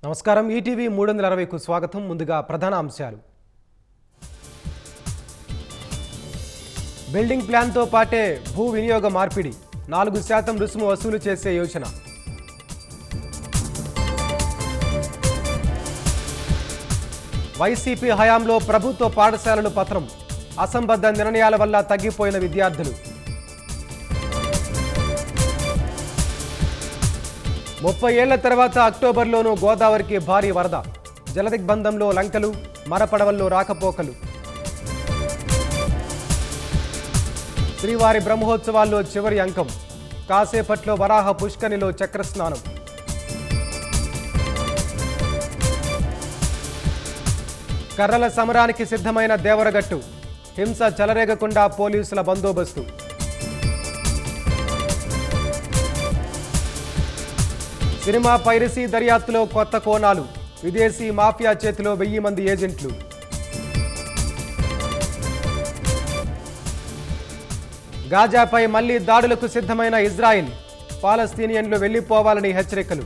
నమస్కారం ఈటీవీ 360కు స్వాగతం. ముందుగా ప్రధాన అంశాలు. బిల్డింగ్ ప్లాన్తో పాటే భూ వినియోగ మార్పిడి 4% రుసుము వసూలు చేసే యోచన. వైసీపీ హయాంలో ప్రభుత్వ పాఠశాలలు పతనం, అసంబద్ధ నిర్ణయాల వల్ల తగ్గిపోయిన విద్యార్థులు. 30 ఏళ్ల తర్వాత అక్టోబర్లోనూ గోదావరికి భారీ వరద, జలదిగ్బంధంలో లంకలు, మరపడవల్లో రాకపోకలు. శ్రీవారి బ్రహ్మోత్సవాల్లో చివరి అంకం, కాసేపట్లో వరాహ పుష్కరిణిలో చక్రస్నానం. కర్రల సమరానికి సిద్ధమైన దేవరగట్టు, హింస చెలరేగకుండా పోలీసుల బందోబస్తు. సినిమా పైరసీ దర్యాప్తులో కొత్త కోణాలు, విదేశీ మాఫియా చేతిలో 1000 మంది ఏజెంట్లు. గాజాపై మళ్లీ దాడులకు సిద్ధమైన ఇజ్రాయిల్, పాలస్తీనియన్లు వెళ్లిపోవాలని హెచ్చరికలు.